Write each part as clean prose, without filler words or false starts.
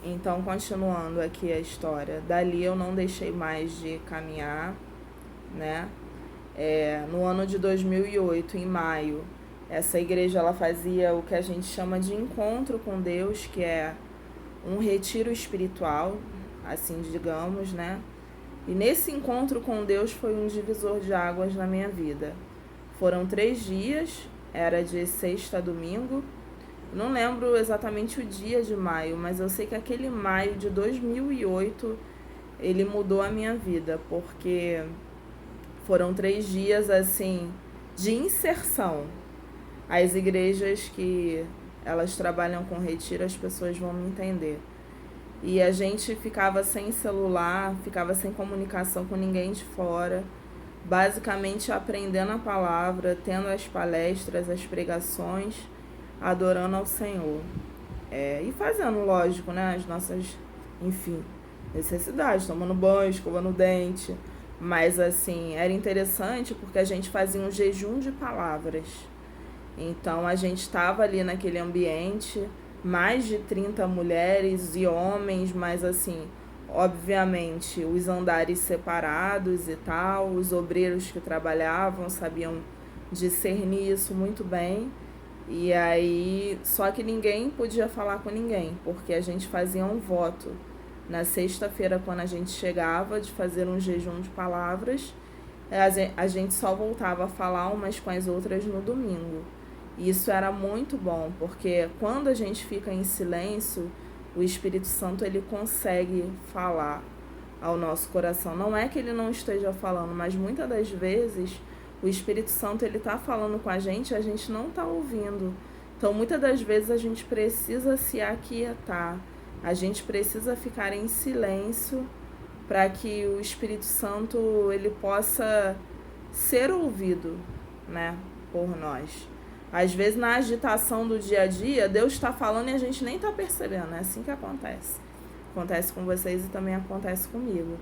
Então, continuando aqui a história, dali eu não deixei mais de caminhar, né? No ano de 2008, em maio, essa igreja ela fazia o que a gente chama de encontro com Deus, que é um retiro espiritual, assim digamos, né? E nesse encontro com Deus foi um divisor de águas na minha vida. Foram 3 dias, era de sexta a domingo. Não lembro exatamente o dia de maio, mas eu sei que aquele maio de 2008 ele mudou a minha vida, porque foram 3 dias assim de inserção. As igrejas que elas trabalham com retiro, as pessoas vão me entender. E a gente ficava sem celular, ficava sem comunicação com ninguém de fora, basicamente aprendendo a palavra, tendo as palestras, as pregações, adorando ao Senhor. E fazendo, lógico, né, as nossas, enfim, necessidades, tomando banho, escovando o dente. Mas, assim, era interessante porque a gente fazia um jejum de palavras. Então, a gente estava ali naquele ambiente, mais de 30 mulheres e homens, mas, assim, obviamente, os andares separados e tal, os obreiros que trabalhavam sabiam discernir isso muito bem. E aí, só que ninguém podia falar com ninguém, porque a gente fazia um voto na sexta-feira, quando a gente chegava, de fazer um jejum de palavras. A gente só voltava a falar umas com as outras no domingo. E isso era muito bom, porque quando a gente fica em silêncio, o Espírito Santo ele consegue falar ao nosso coração. Não é que ele não esteja falando, mas muitas das vezes o Espírito Santo ele está falando com a gente não está ouvindo. Então, muitas das vezes a gente precisa se aquietar, a gente precisa ficar em silêncio para que o Espírito Santo ele possa ser ouvido, né, por nós. Às vezes, na agitação do dia a dia, Deus está falando e a gente nem está percebendo. É assim que acontece. Acontece com vocês e também acontece comigo.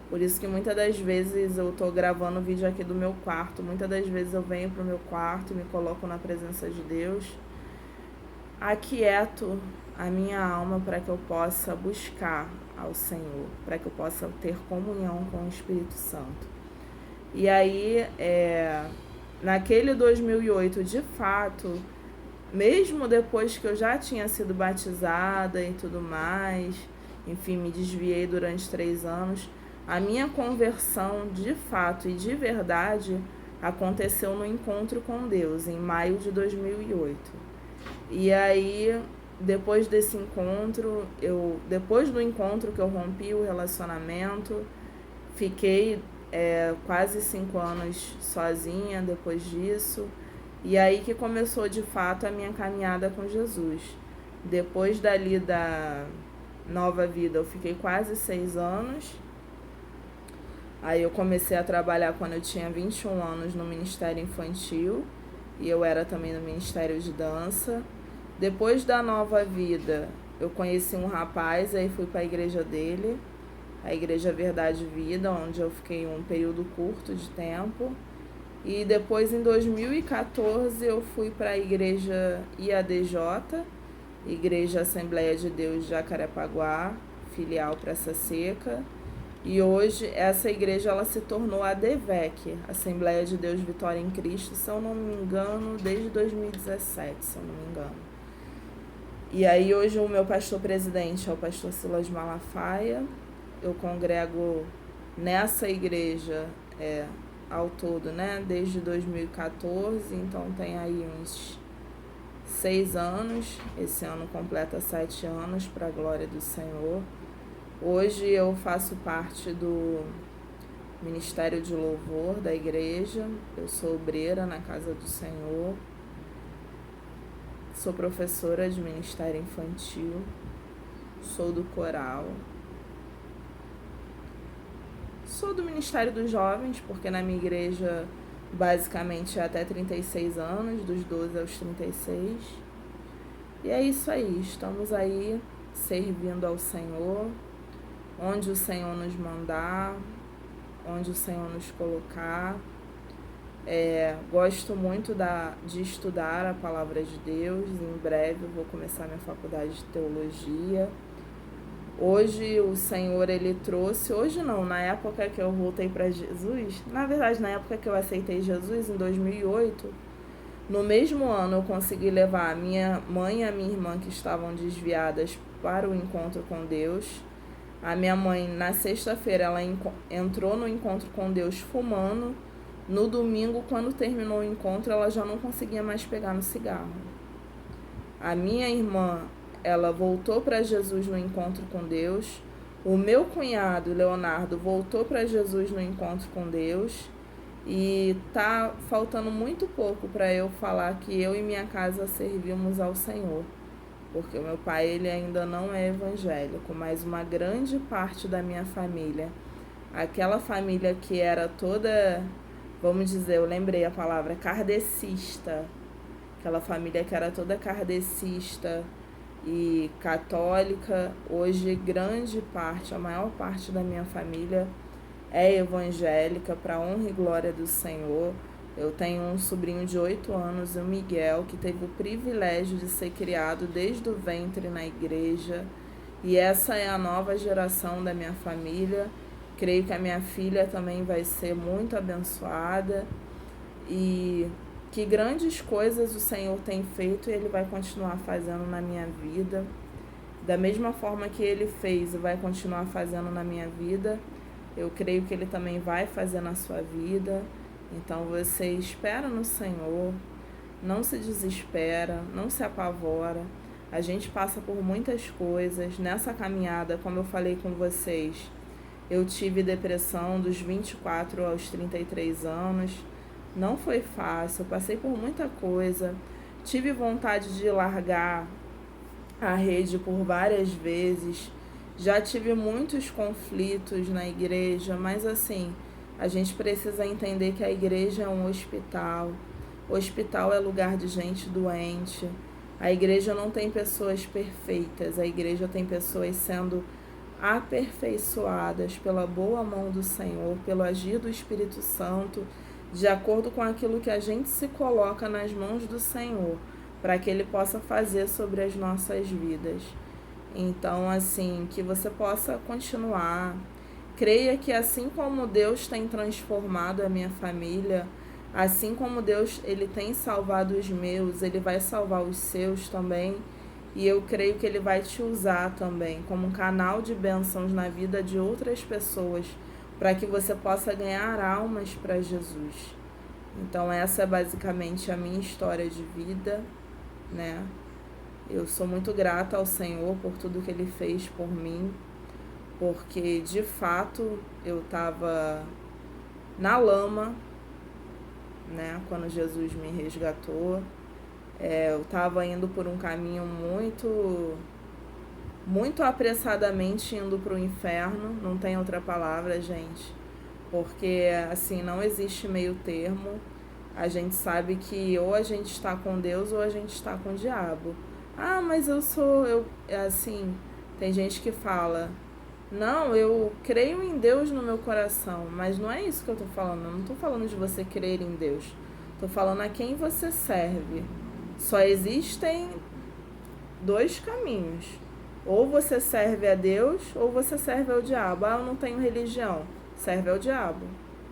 Por isso que muitas das vezes eu tô gravando vídeo aqui do meu quarto. Muitas das vezes eu venho pro meu quarto, me coloco na presença de Deus, aquieto a minha alma para que eu possa buscar ao Senhor, para que eu possa ter comunhão com o Espírito Santo. E aí, naquele 2008, de fato, mesmo depois que eu já tinha sido batizada e tudo mais, enfim, me desviei durante 3 anos, a minha conversão de fato e de verdade aconteceu no encontro com Deus, em maio de 2008. E aí, depois desse encontro, depois do encontro que eu rompi o relacionamento, fiquei quase 5 anos sozinha depois disso. E aí que começou de fato a minha caminhada com Jesus. Depois dali da Nova Vida, eu fiquei quase 6 anos. Aí eu comecei a trabalhar quando eu tinha 21 anos no Ministério Infantil. E eu era também no Ministério de Dança. Depois da Nova Vida, eu conheci um rapaz, aí fui para a igreja dele, a Igreja Verdade e Vida, onde eu fiquei um período curto de tempo. E depois, em 2014, eu fui para a igreja IADJ, Igreja Assembleia de Deus de Jacarepaguá, filial Praça Seca. E hoje essa igreja ela se tornou a DVEC, Assembleia de Deus Vitória em Cristo, se eu não me engano, desde 2017, se eu não me engano. E aí hoje o meu pastor presidente é o pastor Silas Malafaia. Eu congrego nessa igreja ao todo, né, desde 2014, então tem aí uns 6 anos, esse ano completa 7 anos, para a glória do Senhor. Hoje eu faço parte do Ministério de Louvor da igreja, eu sou obreira na Casa do Senhor, sou professora de Ministério Infantil, sou do coral, sou do Ministério dos Jovens, porque na minha igreja basicamente é até 36 anos, dos 12 aos 36. E é isso aí, estamos aí servindo ao Senhor, onde o Senhor nos mandar, onde o Senhor nos colocar. Gosto muito de estudar a Palavra de Deus. Em breve eu vou começar minha faculdade de Teologia. Hoje o Senhor, Ele trouxe, hoje não, na época que eu voltei para Jesus, na verdade, na época que eu aceitei Jesus, em 2008, no mesmo ano eu consegui levar a minha mãe e a minha irmã, que estavam desviadas, para o encontro com Deus. A minha mãe, na sexta-feira, ela entrou no encontro com Deus fumando. No domingo, quando terminou o encontro, ela já não conseguia mais pegar no cigarro. A minha irmã, ela voltou para Jesus no encontro com Deus. O meu cunhado, Leonardo, voltou para Jesus no encontro com Deus. E tá faltando muito pouco para eu falar que eu e minha casa servimos ao Senhor. Porque o meu pai, ele ainda não é evangélico, mas uma grande parte da minha família, aquela família que era toda, vamos dizer, eu lembrei a palavra, kardecista, aquela família que era toda kardecista e católica, hoje grande parte, a maior parte da minha família é evangélica, para honra e glória do Senhor. Eu tenho um sobrinho de 8 anos, o Miguel, que teve o privilégio de ser criado desde o ventre na igreja. E essa é a nova geração da minha família. Creio que a minha filha também vai ser muito abençoada. E que grandes coisas o Senhor tem feito e Ele vai continuar fazendo na minha vida. Da mesma forma que Ele fez e vai continuar fazendo na minha vida, eu creio que Ele também vai fazer na sua vida. Então você espera no Senhor, não se desespera, não se apavora. A gente passa por muitas coisas. Nessa caminhada, como eu falei com vocês, eu tive depressão dos 24 aos 33 anos. Não foi fácil, eu passei por muita coisa. Tive vontade de largar a rede por várias vezes. Já tive muitos conflitos na igreja, mas assim, a gente precisa entender que a igreja é um hospital. O hospital é lugar de gente doente. A igreja não tem pessoas perfeitas. A igreja tem pessoas sendo aperfeiçoadas pela boa mão do Senhor, pelo agir do Espírito Santo, de acordo com aquilo que a gente se coloca nas mãos do Senhor, para que Ele possa fazer sobre as nossas vidas. Então, assim, que você possa continuar. Creia que assim como Deus tem transformado a minha família, assim como Deus, Ele tem salvado os meus, Ele vai salvar os seus também. E eu creio que Ele vai te usar também como um canal de bênçãos na vida de outras pessoas, para que você possa ganhar almas para Jesus. Então essa é basicamente a minha história de vida, né? Eu sou muito grata ao Senhor por tudo que Ele fez por mim, porque de fato eu estava na lama, né, quando Jesus me resgatou. Eu estava indo por um caminho muito apressadamente indo para o inferno, não tem outra palavra, gente, porque assim, não existe meio termo. A gente sabe que ou a gente está com Deus ou a gente está com o diabo. Ah, mas assim, tem gente que fala, não, eu creio em Deus no meu coração, mas não é isso que eu tô falando. Eu não tô falando de você crer em Deus, tô falando a quem você serve. Só existem dois caminhos: ou você serve a Deus ou você serve ao diabo. Ah, eu não tenho religião. Serve ao diabo.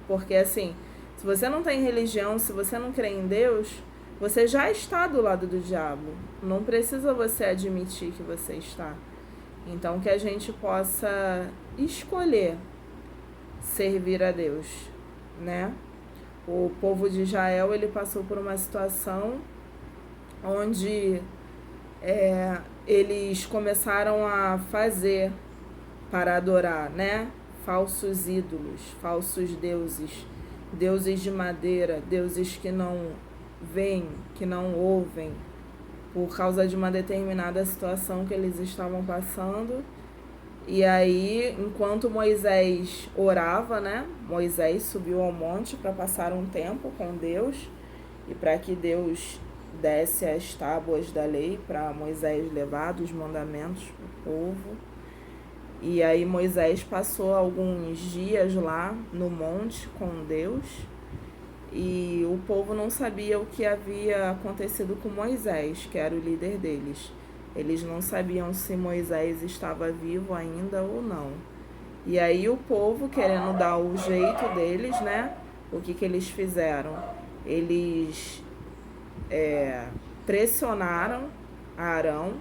Porque assim, se você não tem religião, se você não crê em Deus, você já está do lado do diabo. Não precisa você admitir que você está. Então que a gente possa escolher servir a Deus, né? O povo de Israel, ele passou por uma situação onde eles começaram a fazer para adorar, né, falsos ídolos, falsos deuses, deuses de madeira, deuses que não veem, que não ouvem, por causa de uma determinada situação que eles estavam passando. E aí, enquanto Moisés orava, né, Moisés subiu ao monte para passar um tempo com Deus e para que Deus desse as tábuas da lei para Moisés levar, dos mandamentos para o povo. E aí Moisés passou alguns dias lá no monte com Deus e o povo não sabia o que havia acontecido com Moisés, que era o líder deles. Eles não sabiam se Moisés estava vivo ainda ou não. E aí o povo, querendo dar o jeito deles, né? O que eles fizeram? Eles pressionaram Arão,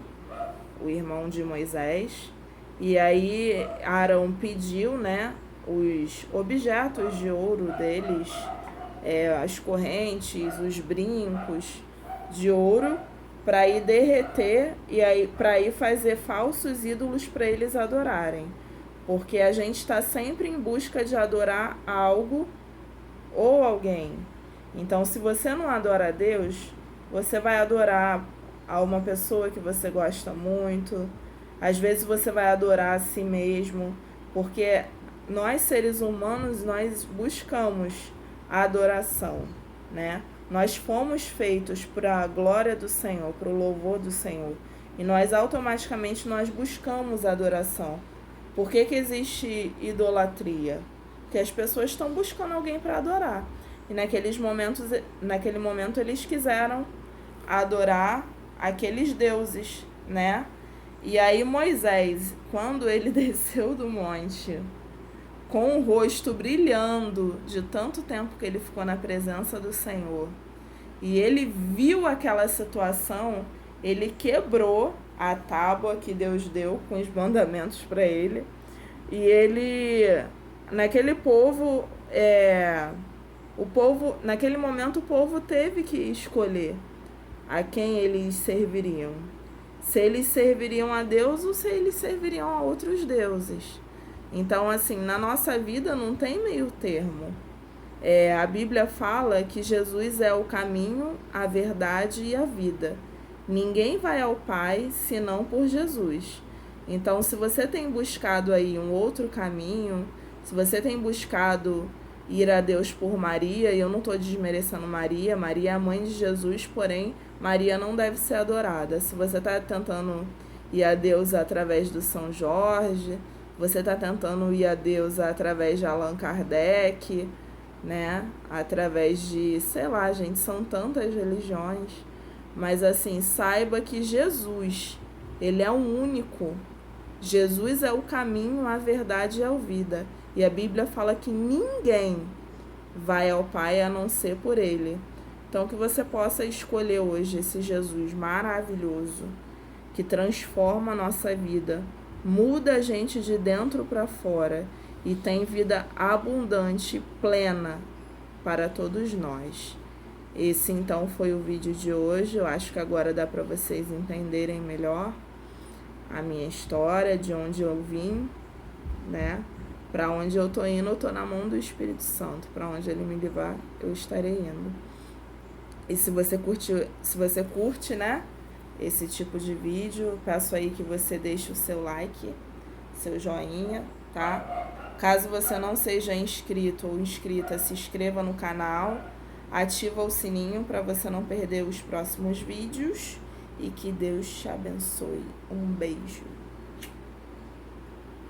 o irmão de Moisés, e aí Arão pediu, né, os objetos de ouro deles, as correntes, os brincos de ouro, para ir derreter e aí para ir fazer falsos ídolos para eles adorarem. Porque a gente está sempre em busca de adorar algo ou alguém. Então, se você não adora a Deus, você vai adorar a uma pessoa que você gosta muito. Às vezes você vai adorar a si mesmo, porque nós, seres humanos, nós buscamos a adoração, né? Nós fomos feitos para a glória do Senhor, para o louvor do Senhor. E nós automaticamente nós buscamos a adoração. Por que existe idolatria? Porque as pessoas estão buscando alguém para adorar. E naquele momento eles quiseram adorar aqueles deuses, né? E aí Moisés, quando ele desceu do monte, com o rosto brilhando de tanto tempo que ele ficou na presença do Senhor, e ele viu aquela situação, ele quebrou a tábua que Deus deu com os mandamentos para ele, e ele, naquele naquele momento o povo teve que escolher a quem eles serviriam. Se eles serviriam a Deus ou se eles serviriam a outros deuses. Então, assim, na nossa vida não tem meio termo. A Bíblia fala que Jesus é o caminho, a verdade e a vida. Ninguém vai ao Pai senão por Jesus. Então, se você tem buscado aí um outro caminho, se você tem buscado ir a Deus por Maria, e eu não estou desmerecendo Maria, Maria é a mãe de Jesus, porém, Maria não deve ser adorada. Se você está tentando ir a Deus através do São Jorge, você está tentando ir a Deus através de Allan Kardec, né? Através de, sei lá, gente, são tantas religiões. Mas assim, saiba que Jesus, ele é o único. Jesus é o caminho, a verdade e a vida. E a Bíblia fala que ninguém vai ao Pai a não ser por ele. Então, que você possa escolher hoje esse Jesus maravilhoso, que transforma a nossa vida, muda a gente de dentro para fora e tem vida abundante, plena para todos nós. Esse, então, foi o vídeo de hoje. Eu acho que agora dá para vocês entenderem melhor a minha história, de onde eu vim, né? Para onde eu tô indo, eu tô na mão do Espírito Santo. Para onde ele me levar, eu estarei indo. E se você curte, né, esse tipo de vídeo, peço aí que você deixe o seu like, seu joinha, tá? Caso você não seja inscrito ou inscrita, se inscreva no canal, ativa o sininho para você não perder os próximos vídeos e que Deus te abençoe. Um beijo.